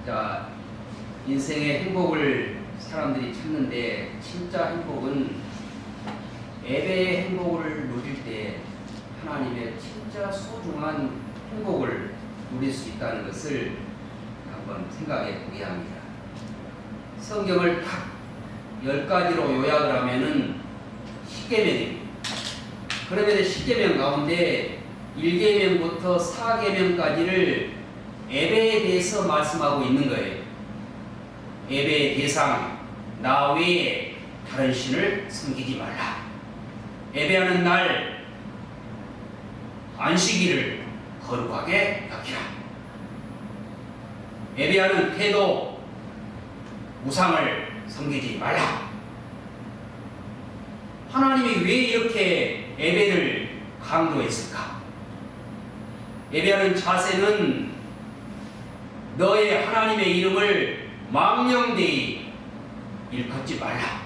자, 인생의 행복을 사람들이 찾는데 진짜 행복은 예배의 행복을 누릴 때 하나님의 진짜 소중한 행복을 누릴 수 있다는 것을 한번 생각해 보게 합니다. 성경을 딱 10가지로 요약을 하면은 10계명입니다. 그러면 10계명 가운데 1계명부터 4계명까지를 예배에 대해서 말씀하고 있는 거예요. 예배의 대상, 나 외에 다른 신을 섬기지 말라. 예배하는 날 안식일을 거룩하게 여기라. 예배하는 태도, 우상을 섬기지 말라. 하나님이 왜 이렇게 예배를 강조했을까? 예배하는 자세는 너의 하나님의 이름을 망령되이 일컫지 말라.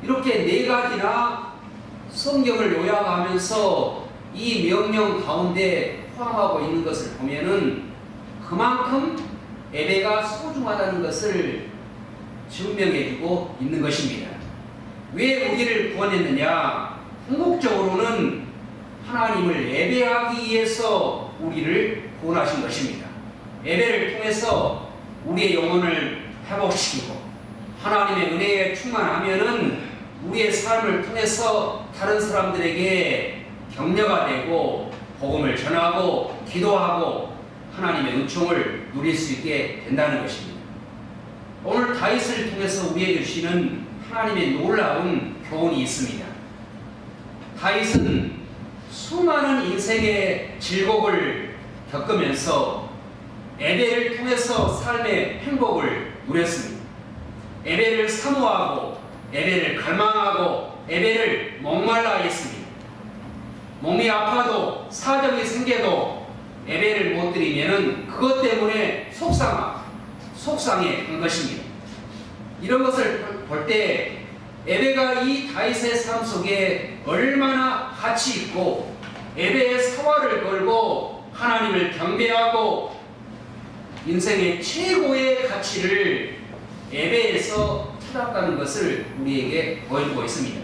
이렇게 4가지나 성경을 요약하면서 이 명령 가운데 포함하고 있는 것을 보면은 그만큼 예배가 소중하다는 것을 증명해주고 있는 것입니다. 왜 우리를 구원했느냐? 궁극적으로는 하나님을 예배하기 위해서 우리를 구원하신 것입니다. 예배를 통해서 우리의 영혼을 회복시키고 하나님의 은혜에 충만하면은 우리의 삶을 통해서 다른 사람들에게 격려가 되고 복음을 전하고 기도하고 하나님의 은총을 누릴 수 있게 된다는 것입니다. 오늘 다윗을 통해서 우리에게 주시는 하나님의 놀라운 교훈이 있습니다. 다윗은 수많은 인생의 질곡을 겪으면서 예배를 통해서 삶의 행복을 누렸습니다. 예배를 사모하고 예배를 갈망하고 예배를 목말라 했습니다. 몸이 아파도 사정이 생겨도 예배를 못 드리면은 그것 때문에 속상해 한 것입니다. 이런 것을 볼 때 예배가 이 다윗의 삶 속에 얼마나 가치 있고 예배의 사활을 걸고 하나님을 경배하고 인생의 최고의 가치를 예배에서 찾았다는 것을 우리에게 보여주고 있습니다.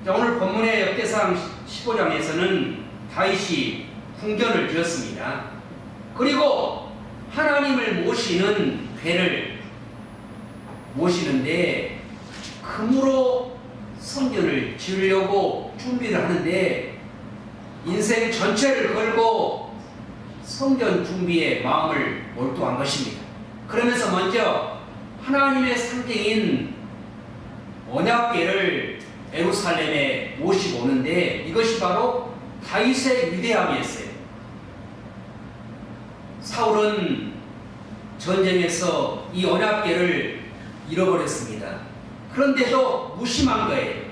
자, 오늘 본문의 역대상 15장에서는 다윗이 궁전을 지었습니다. 그리고 하나님을 모시는 괴를 모시는데 금으로 성전을 지으려고 준비를 하는데 인생 전체를 걸고 성전 준비에 마음을 몰두한 것입니다. 그러면서 먼저 하나님의 상징인 언약궤를 예루살렘에 모시고 오는데 이것이 바로 다윗의 위대함이었어요. 사울은 전쟁에서 이 언약궤를 잃어버렸습니다. 그런데도 무심한 거예요.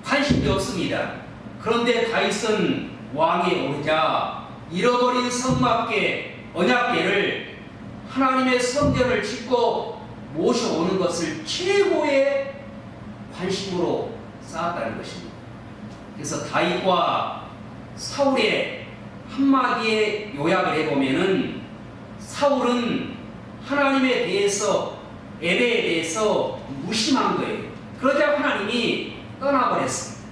관심이 없습니다. 그런데 다윗은 왕에 오르자 잃어버린 성막궤, 언약궤를 하나님의 성전을 짓고 모셔오는 것을 최고의 관심으로 쌓았다는 것입니다. 그래서 다윗과 사울의 한마디의 요약을 해보면은 사울은 하나님에 대해서 예배에 대해서 무심한 거예요. 그러자 하나님이 떠나버렸습니다.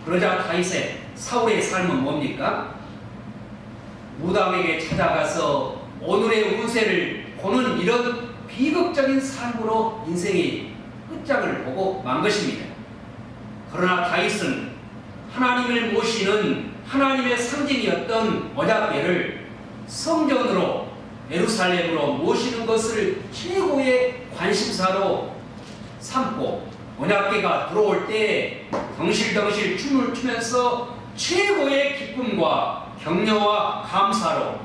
그러자 사울의 삶은 뭡니까? 무당에게 찾아가서 오늘의 운세를 보는 이런 비극적인 삶으로 인생의 끝장을 보고 만 것입니다. 그러나 다윗은 하나님을 모시는 하나님의 상징이었던 언약궤를 성전으로 예루살렘으로 모시는 것을 최고의 관심사로 삼고 언약궤가 들어올 때 덩실덩실 춤을 추면서 최고의 기쁨과 격려와 감사로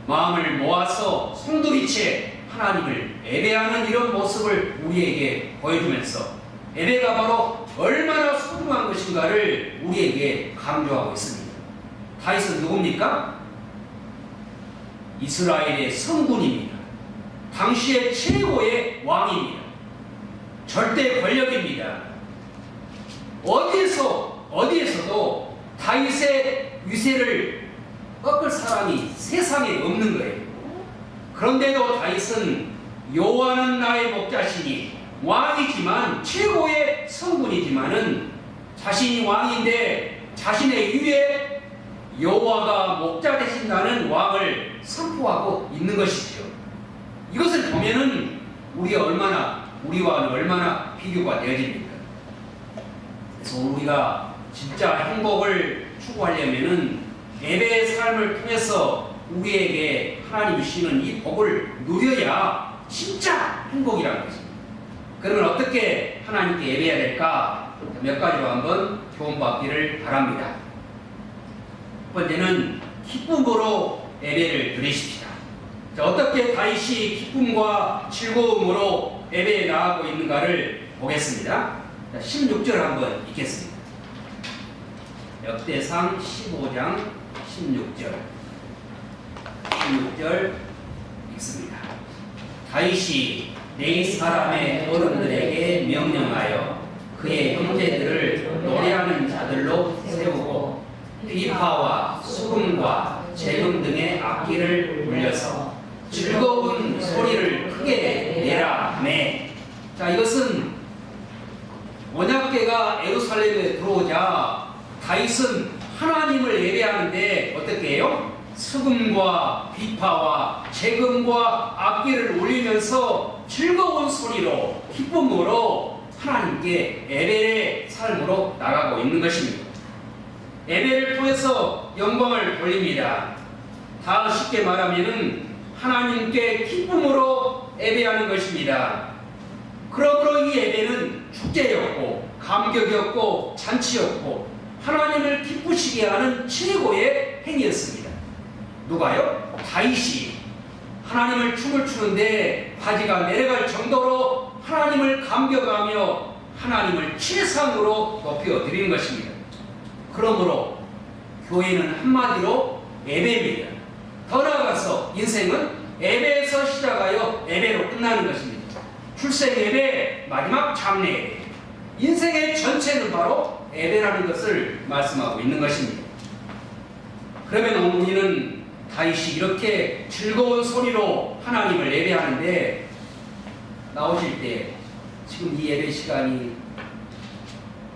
마음을 모아서 송두리째 하나님을 예배하는 이런 모습을 우리에게 보여주면서 예배가 바로 얼마나 소중한 것인가를 우리에게 강조하고 있습니다. 다윗은 누굽니까? 이스라엘의 성군입니다. 당시의 최고의 왕입니다. 절대 권력입니다. 어디에서도 다윗의 위세를 꺾을 사람이 세상에 없는 거예요. 그런데도 다윗은 여호와는 나의 목자시니 왕이지만 최고의 성군이지만은 자신이 왕인데 자신의 위에 여호와가 목자 되신다는 왕을 선포하고 있는 것이죠. 이것을 보면은 우리와는 얼마나 비교가 되어집니까? 그래서 우리가 진짜 행복을 추구하려면은 예배의 삶을 통해서 우리에게 하나님이 주시는 이 복을 누려야 진짜 행복이라는 것입니다. 그러면 어떻게 하나님께 예배해야 될까? 몇 가지로 한번 교훈받기를 바랍니다. 첫 번째는 기쁨으로 예배를 드리십시다. 자, 어떻게 다윗이 기쁨과 즐거움으로 예배에 나가고 있는가를 보겠습니다. 자, 16절 한번 읽겠습니다. 역대상 15장 16절 읽습니다. 다윗이 네 사람의 어른들에게 명령하여 그의 형제들을 노래하는 자들로 세우고 비파와 수금과 재금 등의 악기를 울려서 즐거운 소리를 크게 내라. 네. 자, 이것은 언약궤가 예루살렘에 들어오자 다윗은 하나님을 예배하는데 어떻게 해요? 수금과 비파와 재금과 악기를 울리면서 즐거운 소리로 기쁨으로 하나님께 예배의 삶으로 나가고 있는 것입니다. 예배를 통해서 영광을 돌립니다. 다 쉽게 말하면은 하나님께 기쁨으로 예배하는 것입니다. 그러므로 이 예배는 축제였고 감격이었고 잔치였고 하나님을 기쁘시게 하는 최고의 행위였습니다. 누가요? 다윗이 하나님을 춤을 추는데 바지가 내려갈 정도로 하나님을 감격하며 하나님을 최상으로 높여드리는 것입니다. 그러므로 교회는 한마디로 예배입니다. 더 나아가서 인생은 예배에서 시작하여 예배로 끝나는 것입니다. 출생 예배, 마지막 장례 예배. 인생의 전체는 바로 예배라는 것을 말씀하고 있는 것입니다. 그러면 우리는 다윗이 이렇게 즐거운 소리로 하나님을 예배하는데 나오실 때 지금 이 예배 시간이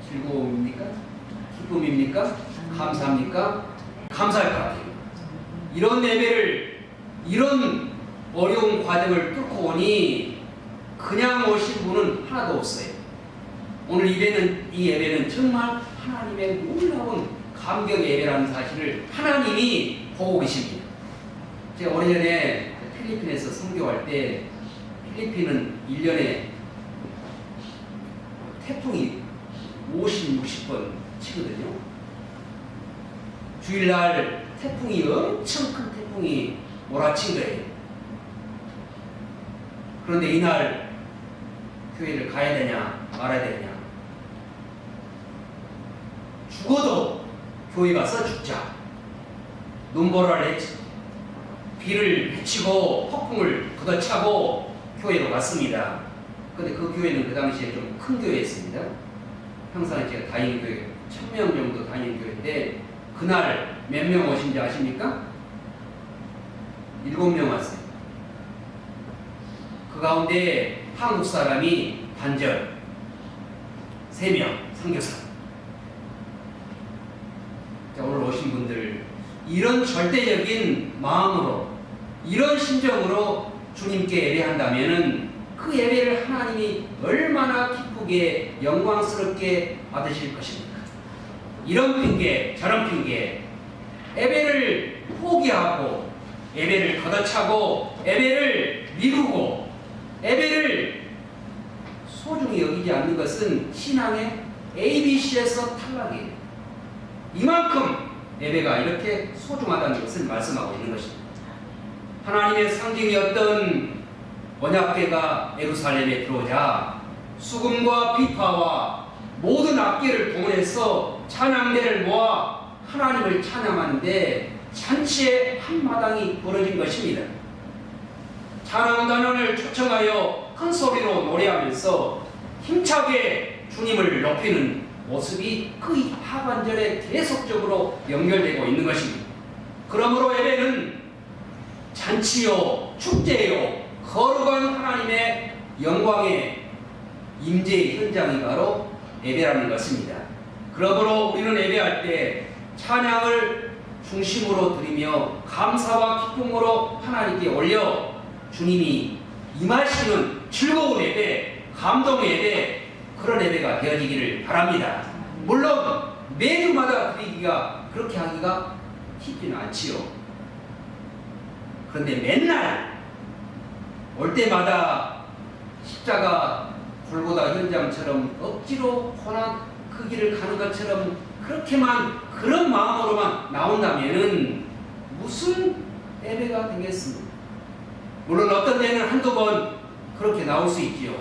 즐거움입니까? 기쁨입니까? 감사합니까? 감사할 것 같아요. 이런 예배를, 이런 어려운 과정을 뚫고 오니 그냥 오신 분은 하나도 없어요. 오늘 이 예배는 정말 하나님의 놀라운 감격의 예배라는 사실을 하나님이 보고 계십니다. 제가 오래전에 필리핀에서 선교할 때 필리핀은 1년에 태풍이 50, 60번 치거든요. 주일날 태풍이 엄청 큰 태풍이 몰아친 거예요. 그런데 이날 교회를 가야 되냐 말아야 되냐, 죽어도 교회 가서 죽자. 눈보라를 비를 헤치고 폭풍을 걷어차고 교회로 갔습니다. 근데 그 교회는 그 당시에 좀 큰 교회였습니다. 평상시에 제가 다니는 교회 1000명 정도 다니는 교회인데 그날 몇 명 오신지 아십니까? 7명 왔어요. 그 가운데 한국 사람이 반절 3명 선교사. 자, 오늘 오신 분들 이런 절대적인 마음으로, 이런 심정으로 주님께 예배한다면은 그 예배를 하나님이 얼마나 기쁘게 영광스럽게 받으실 것입니까? 이런 핑계 저런 핑계, 예배를 포기하고 예배를 걷어차고 예배를 미루고 예배를 소중히 여기지 않는 것은 신앙의 ABC에서 탈락이에요. 이만큼 예배가 이렇게 소중하다는 것을 말씀하고 있는 것입니다. 하나님의 상징이었던 언약궤가 예루살렘에 들어오자 수금과 비파와 모든 악기를 동원해서 찬양대를 모아 하나님을 찬양하는데 잔치의 한마당이 벌어진 것입니다. 찬양단원을 초청하여 큰 소리로 노래하면서 힘차게 주님을 높이는 모습이 그 하반절에 계속적으로 연결되고 있는 것입니다. 그러므로 예배는 잔치 잔치요, 축제요, 거룩한 하나님의 영광의 임재 현장이 바로 예배라는 것입니다. 그러므로 우리는 예배할 때 찬양을 중심으로 드리며 감사와 기쁨으로 하나님께 올려 주님이 임하시는 즐거운 예배, 감동의 예배, 그런 예배가 되어지기를 바랍니다. 물론 매주마다 드리기가 그렇게 하기가 쉽지는 않지요. 그런데 맨날 올 때마다 십자가 골고다 현장처럼 억지로 고난 그 길을 가는 것처럼 그렇게만 그런 마음으로만 나온다면은 무슨 예배가 되겠습니까? 물론 어떤 때는 한두 번 그렇게 나올 수 있지요.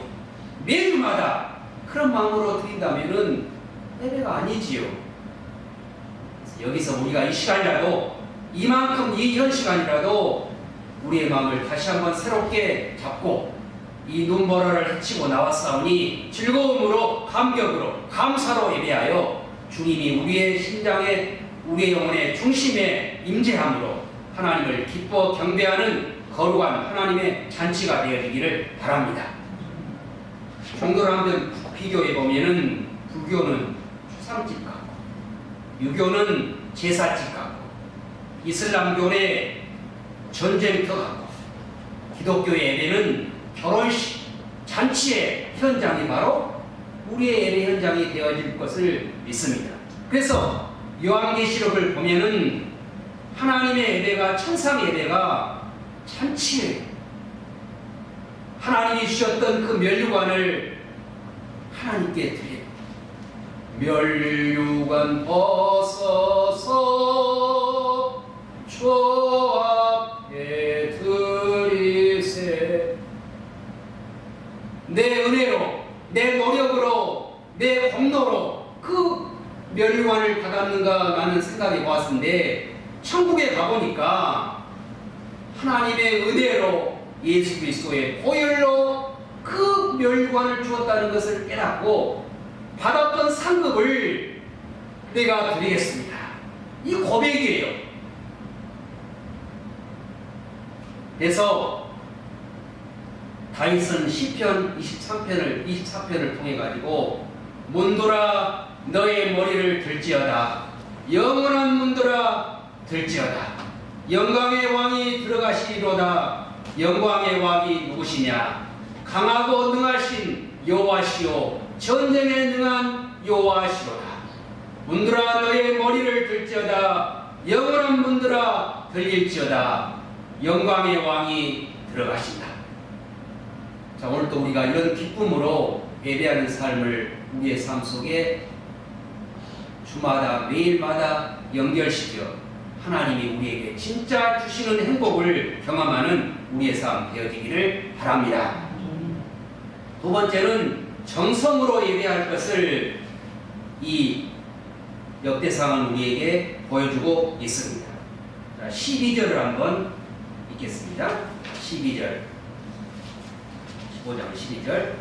매주마다 그런 마음으로 드린다면은 예배가 아니지요. 여기서 우리가 이 시간이라도 이만큼 이 현 시간이라도 우리의 마음을 다시 한번 새롭게 잡고 이 눈보라를 헤치고 나왔사오니 즐거움으로 감격으로 감사로 예배하여 주님이 우리의 심장에 우리의 영혼의 중심에 임재함으로 하나님을 기뻐 경배하는 거룩한 하나님의 잔치가 되어지기를 바랍니다. 종교를 한번 비교해 보면은 불교는 추상집 같고 유교는 제사집 같고 이슬람교의 전쟁터 같고 기독교의 예배는 결혼식 잔치의 현장이 바로 우리의 예배 현장이 되어질 것을 믿습니다. 그래서 요한계시록을 보면은 하나님의 예배가 천상 예배가 잔치예요. 하나님이 주셨던 그 면류관을 하나님께 드려요. 면류관 벗어서 주 앞에 드리세. 내 은혜로, 내 노력으로, 내 공로로 그 면류관을 받았는가 라는 생각이 보았는데 천국에 가보니까 하나님의 은혜로 예수 그리스도의 보혈로 그 면류관을 주었다는 것을 깨닫고 받았던 상급을 내가 드리겠습니다. 이 고백이에요. 그래서 다윗은 시편 24편을 통해 가지고 문들아 너의 머리를 들지어다. 영원한 문들아 들지어다. 영광의 왕이 들어가시리로다. 영광의 왕이 누구시냐? 강하고 능하신 여호와시오 전쟁에 능한 여호와시로다. 문들아 너의 머리를 들지어다. 영원한 문들아 들릴지어다. 영광의 왕이 들어가신다. 자, 오늘도 우리가 이런 기쁨으로 예배하는 삶을 우리의 삶 속에 주마다 매일마다 연결시켜 하나님이 우리에게 진짜 주시는 행복을 경험하는 우리의 삶 되어지기를 바랍니다. 두 번째는 정성으로 예배할 것을 이 역대상은 우리에게 보여주고 있습니다. 자, 12절을 한번 읽겠습니다. 12절 15장 12절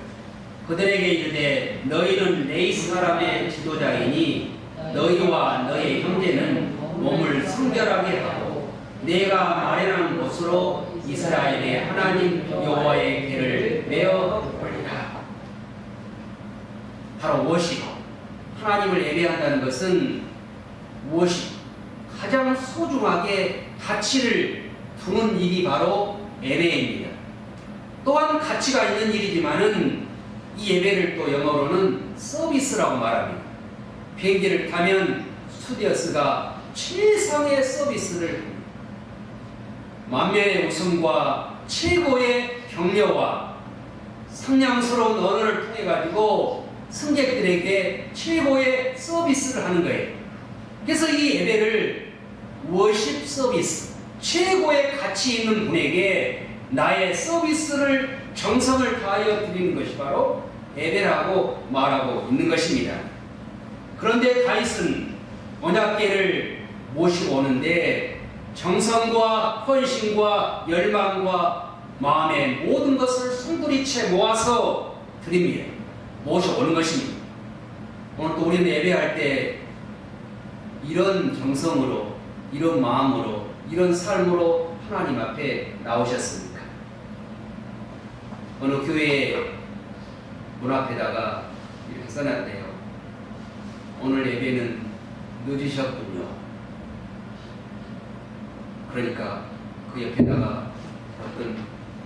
그들에게 이르되 너희는 레위 사람의 지도자이니 너희와 너희 형제는 몸을 성결하게 하고 내가 마련한 곳으로 이스라엘의 하나님 여호와의 길을 메어 올리라. 바로 워십, 하나님을 예배한다는 것은 워십, 가장 소중하게 가치를 두는 일이 바로 예배입니다. 또한 가치가 있는 일이지만은 이 예배를 또 영어로는 서비스라고 말합니다. 비행기를 타면 스튜어디스가 최상의 서비스를 합니다. 만면의 웃음과 최고의 격려와 상냥스러운 언어를 통해 가지고 승객들에게 최고의 서비스를 하는 거예요. 그래서 이 예배를 워십 서비스, 최고의 가치 있는 분에게 나의 서비스를 정성을 다하여 드리는 것이 바로 예배라고 말하고 있는 것입니다. 그런데 다윗은 언약궤를 모시고 오는데 정성과 헌신과 열망과 마음의 모든 것을 송두리째 모아서 드립니다. 모셔오는 것입니다. 오늘 또 우리는 예배할 때 이런 정성으로, 이런 마음으로, 이런 삶으로 하나님 앞에 나오셨습니까? 어느 교회 문 앞에다가 이렇게 써놨대요. 오늘 예배는 늦으셨군요. 그러니까 그 옆에다가 어떤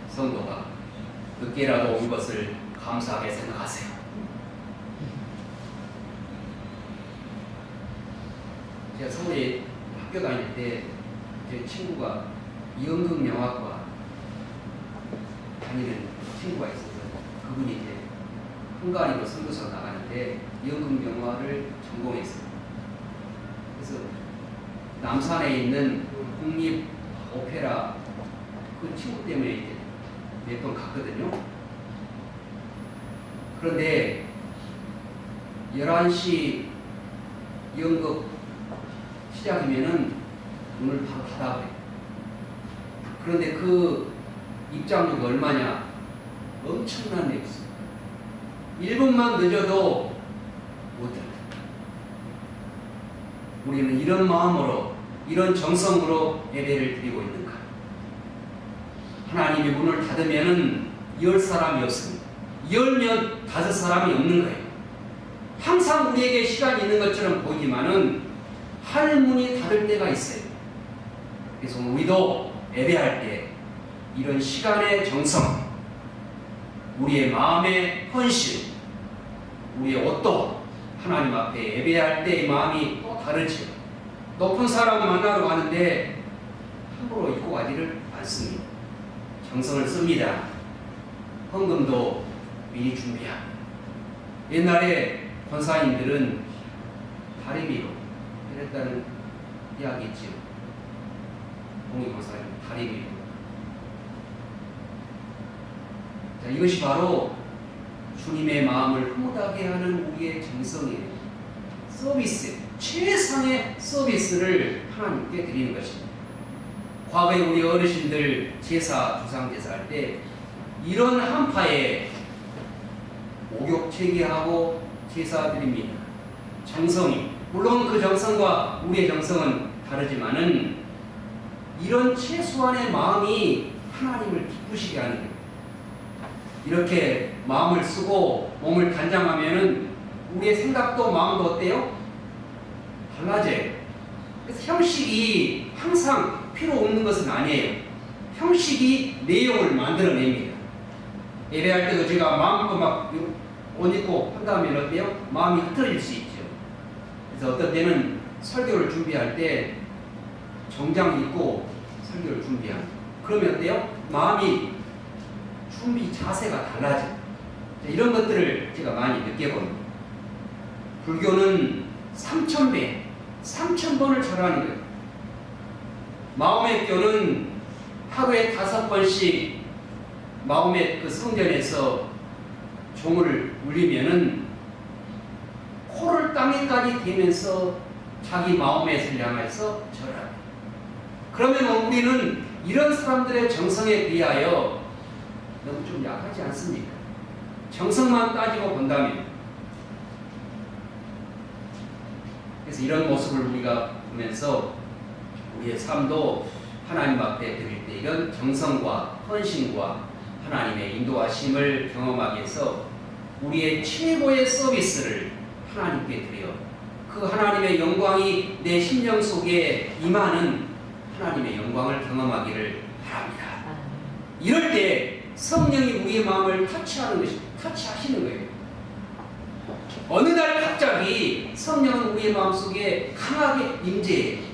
성도가 늦게라도 온 것을 감사하게 생각하세요. 제가 서울에 학교 다닐 때 제 친구가 연극영화과 다니는 친구가 있어서 그분이 이제 헝가리로 선교사 나가는데 연극영화를 전공했어요. 그래서 남산에 있는 국립 오페라 그 친구 때문에 이제 몇 번 갔거든요. 그런데 11시 연극 시작이면은 문을 바로 닫아버려요. 그런데 그 입장료가 얼마냐? 엄청난 액수. 1분만 늦어도 못 들어요. 우리는 이런 마음으로, 이런 정성으로 예배를 드리고 있는가? 하나님이 문을 닫으면은 열 사람이 없습니다. 열면 5사람이 없는 거예요. 항상 우리에게 시간이 있는 것처럼 보이지만은 하늘문이 닫을 때가 있어요. 그래서 우리도 예배할 때 이런 시간의 정성, 우리의 마음의 헌신, 우리의 옷도 하나님 앞에 예배할 때의 마음이 또 다르죠. 높은 사람을 만나러 가는데 함부로 입고 가지를 않습니다. 정성을 씁니다. 헌금도 미리 준비하고. 옛날에 권사님들은 다리미로 이랬다는 이야기 있죠. 공익 권사님 다리미로. 자, 이것이 바로 주님의 마음을 흐뭇하게 하는 우리의 정성이에요. 서비스, 최상의 서비스를 하나님께 드리는 것입니다. 과거에 우리 어르신들 제사, 주상제사 할 때 이런 한파에 목욕 체계하고 제사 드립니다. 정성이, 물론 그 정성과 우리의 정성은 다르지만은 이런 최소한의 마음이 하나님을 기쁘시게 하는 거예요. 이렇게 마음을 쓰고 몸을 단장하면은 우리의 생각도 마음도 어때요? 달라져요. 그래서 형식이 항상 필요 없는 것은 아니에요. 형식이 내용을 만들어냅니다. 예배할 때도 제가 마음껏 막 옷 입고 한다면 어때요? 마음이 흐트러질 수 있죠. 그래서 어떤 때는 설교를 준비할 때 정장 입고 설교를 준비합니다. 그러면 어때요? 마음이 준비 자세가 달라져요. 이런 것들을 제가 많이 느껴봅니다. 불교는 3000배, 3000번을 절하는 거예요. 마음의 교는 하루에 5번씩 마음의 그 성전에서 종을 울리면은 코를 땅에까지 대면서 자기 마음의 향해서 절합니다. 그러면 우리는 이런 사람들의 정성에 비하여 너무 좀 약하지 않습니까? 정성만 따지고 본다면. 그래서 이런 모습을 우리가 보면서 우리의 삶도 하나님 앞에 드릴 때 이런 정성과 헌신과 하나님의 인도하심을 경험하기 위해서 우리의 최고의 서비스를 하나님께 드려 그 하나님의 영광이 내 심령 속에 임하는 하나님의 영광을 경험하기를 바랍니다. 이럴 때 성령이 우리의 마음을 터치하시는 거예요. 어느 날 갑자기 성령은 우리의 마음속에 강하게 임재해요.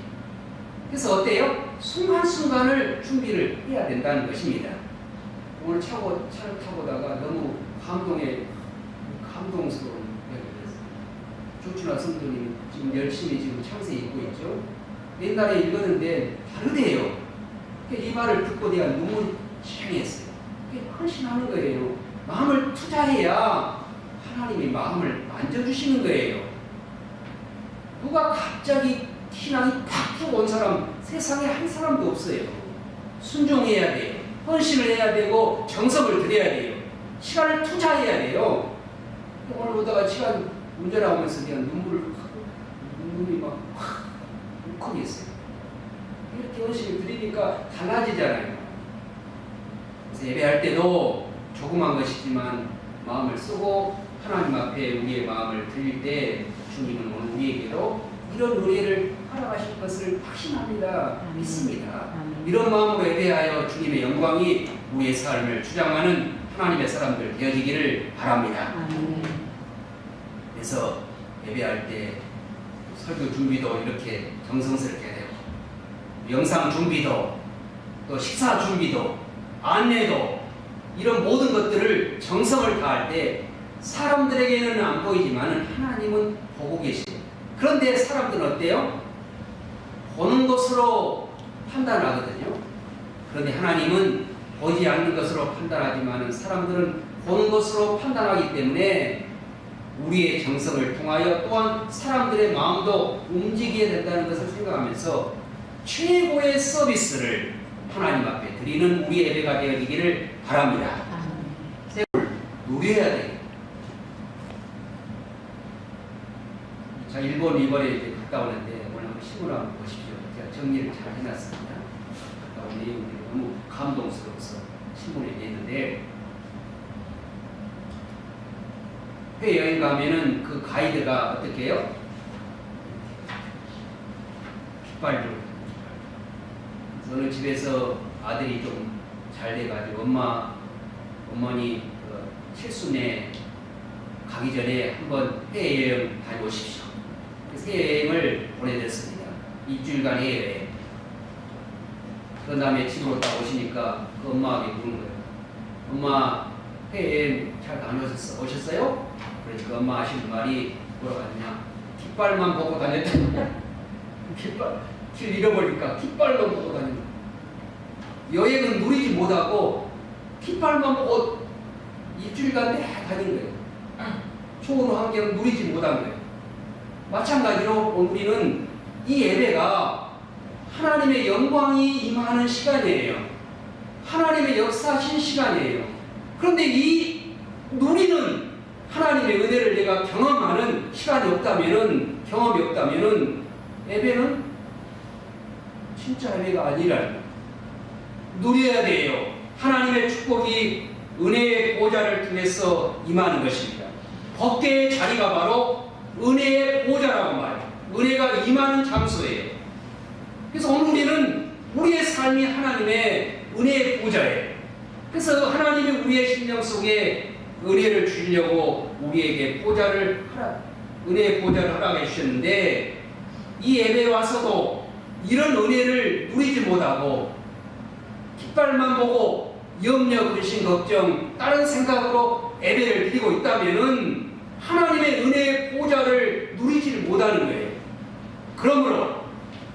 그래서 어때요? 순간순간을 준비를 해야 된다는 것입니다. 오늘 차를 타고다가 너무 감동스러운 조춘하 성도님 지금 열심히 지금 창세 읽고 있죠. 옛날에 읽었는데 다르대요. 이 말을 듣고 내가 눈물이 찡했어요. 헌신하는 거예요. 마음을 투자해야 하나님이 마음을 만져주시는 거예요. 누가 갑자기 신앙이 팍 온 사람 세상에 한 사람도 없어요. 순종해야 돼요. 헌신을 해야 되고 정성을 들여야 돼요. 시간을 투자해야 돼요. 오늘 보다가 시간 운전하면서 그냥 눈물이 막 확 울컥했어요. 이렇게 열심히 드리니까 달라지잖아요. 그래서 예배할 때도 조그만 것이지만 마음을 쓰고 하나님 앞에 우리의 마음을 드릴 때 주님은 오늘 우리에게도 이런 은혜를 허락하실 것을 확신합니다. 믿습니다. 이런 마음으로 예배하여 주님의 영광이 우리의 삶을 주장하는 하나님의 사람들 되어지기를 바랍니다. 그래서 예배할 때 설교 준비도 이렇게 정성스럽게 해야 되고, 영상 준비도, 또 식사 준비도, 안내도, 이런 모든 것들을 정성을 다할 때 사람들에게는 안 보이지만 하나님은 보고 계시고, 그런데 사람들은 어때요? 보는 것으로 판단하거든요. 그런데 하나님은 보이지 않는 것으로 판단하지만 사람들은 보는 것으로 판단하기 때문에 우리의 정성을 통하여 또한 사람들의 마음도 움직이게 된다는 것을 생각하면서 최고의 서비스를 하나님 앞에 드리는 우리 예배가 되어지기를 바랍니다. 세월 누려야 돼요. 자, 일본 이번에 이제 갔다 오는데 오늘 한번 신문을 한번 보십시오. 제가 정리를 잘 해놨습니다. 갔다 온 내용들이 너무 감동스러워서 신문에 냈는데, 해외여행 가면은 그 가이드가 어떻게 해요? 깃발도. 어느 집에서 아들이 좀 잘 돼가지고 어머니 칠순에 가기 전에 한번 해외여행 다녀오십시오. 그래서 해외여행을 보내드렸습니다. 일주일간 해외여행. 그 다음에 집으로 딱 오시니까 그 엄마에게 묻는 거예요. 엄마, 해외여행 잘 다녀오셨어요? 그래서 그 엄마 하시는 말이 뭐라고 하느냐, 깃발만 보고 다녔다. 길 잃어버리니까 깃발만 보고 다녔다. 여행은 누리지 못하고 깃발만 보고 일주일간 내내 다닌 거예요. 좋은 환경을 누리지 못한 거예요. 마찬가지로 우리는 이 예배가 하나님의 영광이 임하는 시간이에요. 하나님의 역사하신 시간이에요. 그런데 이 누리는 하나님의 은혜를 내가 경험하는 시간이 없다면은, 경험이 없다면은 예배는 진짜 예배가 아니라는, 누려야 돼요. 하나님의 축복이 은혜의 보좌를 통해서 임하는 것입니다. 법궤의 자리가 바로 은혜의 보좌라고 말해요. 은혜가 임하는 장소예요. 그래서 오늘 우리는 우리의 삶이 하나님의 은혜의 보좌예요. 그래서 하나님이 우리의 심령 속에 은혜를 주려고 우리에게 은혜의 보좌를 허락해 주셨는데, 이 예배에 와서도 이런 은혜를 누리지 못하고 깃발만 보고 염려, 근심, 걱정, 다른 생각으로 예배를 드리고 있다면은 하나님의 은혜의 보좌를 누리지를 못하는 거예요. 그러므로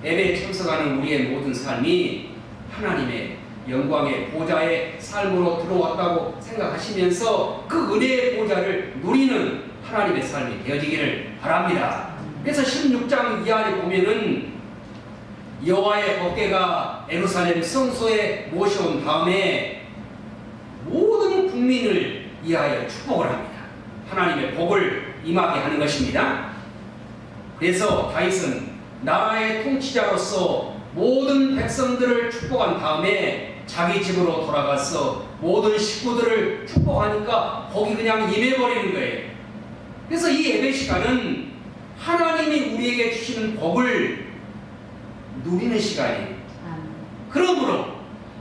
예배에 참석하는 우리의 모든 삶이 하나님의 영광의 보좌의 삶으로 들어왔다고 생각하시면서 그 은혜의 보좌를 누리는 하나님의 삶이 되어지기를 바랍니다. 그래서 16장 이하에 보면은 여호와의 법궤가 예루살렘 성소에 모셔온 다음에 모든 국민을 위하여 축복을 합니다. 하나님의 복을 임하게 하는 것입니다. 그래서 다윗은 나라의 통치자로서 모든 백성들을 축복한 다음에 자기 집으로 돌아가서 모든 식구들을 축복하니까 복이 그냥 임해버리는 거예요. 그래서 이 예배 시간은 하나님이 우리에게 주시는 복을 누리는 시간이에요. 그러므로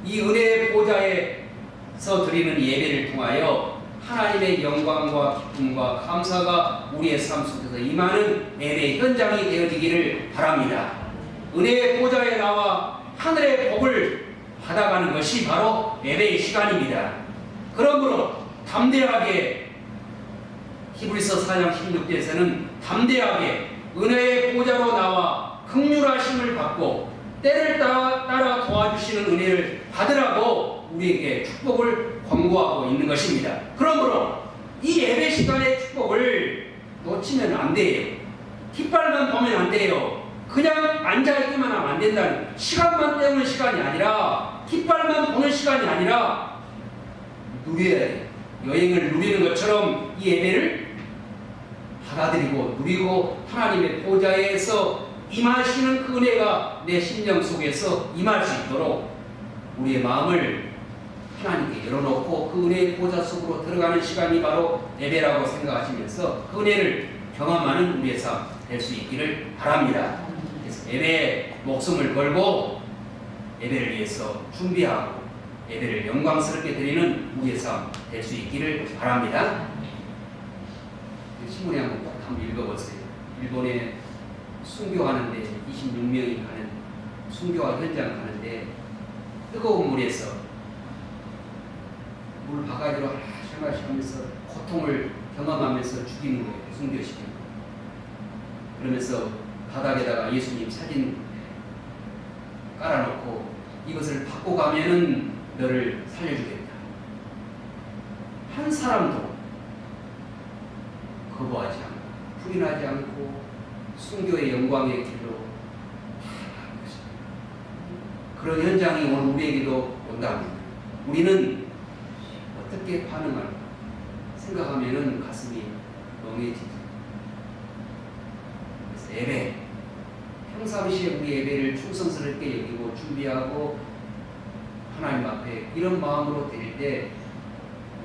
이 은혜의 보좌에서 드리는 예배를 통하여 하나님의 영광과 기쁨과 감사가 우리의 삶 속에서 임하는 예배 현장이 되어지기를 바랍니다. 은혜의 보좌에 나와 하늘의 복을 받아가는 것이 바로 예배의 시간입니다. 그러므로 담대하게, 히브리서 4장 16절에서는 담대하게 은혜의 보좌로 나와 긍휼하심을 받고 때를 따라 도와주시는 은혜를 받으라고 우리에게 축복을 권고하고 있는 것입니다. 그러므로 이 예배 시간의 축복을 놓치면 안 돼요. 깃발만 보면 안 돼요. 그냥 앉아있기만 하면 안 된다는, 시간만 때우는 시간이 아니라, 깃발만 보는 시간이 아니라 누려야 돼요. 여행을 누리는 것처럼 이 예배를 받아들이고 누리고 하나님의 보좌에서 이 임하시는 그 은혜가 내 심령 속에서 임할 수 있도록 우리의 마음을 하나님께 열어놓고 그 은혜의 보좌 속으로 들어가는 시간이 바로 예배라고 생각하시면서 그 은혜를 경험하는 우리의 삶 될 수 있기를 바랍니다. 그래서 예배에 목숨을 걸고 예배를 위해서 준비하고 예배를 영광스럽게 드리는 우리의 삶 될 수 있기를 바랍니다. 신문에 한번 읽어보세요. 일본에 순교하는데 26명이 가는 순교와 현장 가는데 뜨거운 물에서 물 바가지로 하나씩 하면서 고통을 경험하면서 죽이는 거예요. 순교시키는 거예요. 그러면서 바닥에다가 예수님 사진 깔아놓고 이것을 받고 가면은 너를 살려주겠다. 한 사람도 거부하지 않고 부인하지 않고 순교의 영광의 길로 나아가는 것입니다. 그런 현장이 오늘 우리에게도 온답니다. 우리는 어떻게 반응할까 생각하면은 가슴이 멍해지죠. 그래서 예배, 평상시에 우리 예배를 충성스럽게 여기고 준비하고 하나님 앞에 이런 마음으로 드릴 때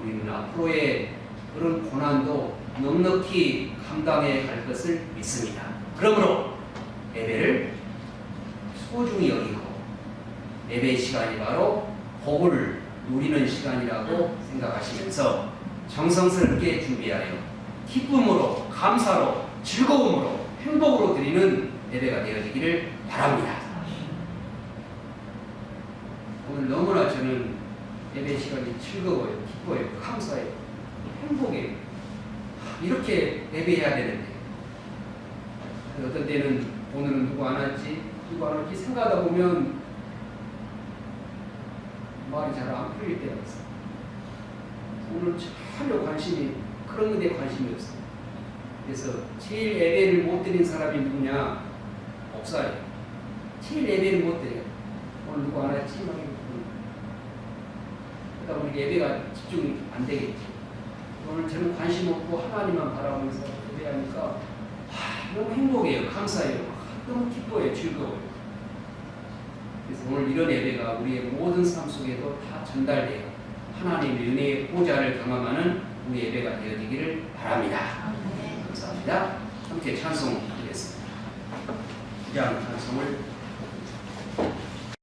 우리는 앞으로의 그런 고난도 넉넉히 감당해 갈 것을 믿습니다. 그러므로 예배를 소중히 여기고 예배 시간이 바로 복을 누리는 시간이라고 생각하시면서 정성스럽게 준비하여 기쁨으로 감사로 즐거움으로 행복으로 드리는 예배가 되어지기를 바랍니다. 오늘 너무나 저는 예배 시간이 즐거워요, 기뻐요, 감사해요, 행복해요. 이렇게 예배해야 되는데 어떤 때는 오늘은 누구 안 왔지 생각하다 보면 말이 잘 안 풀릴 때가 있어요. 오늘 전혀 관심이 그런 데 관심이 없어요. 그래서 제일 예배를 못 드린 사람이 누구냐? 목사예요. 제일 예배를 못 드려요. 오늘 누구 안 왔지? 그러다 보니 예배가 집중이 안 되겠지. 오늘 저는 관심 없고 하나님만 바라보면서 예배하니까 너무 행복해요. 감사해요. 너무 기뻐요. 즐거워요. 그래서 오늘 이런 예배가 우리의 모든 삶 속에도 다 전달돼요. 하나님의 은혜의 보좌를 경험하는 우리 예배가 되어지기를 바랍니다. 감사합니다. 함께 찬송하겠습니다. 기장 찬송을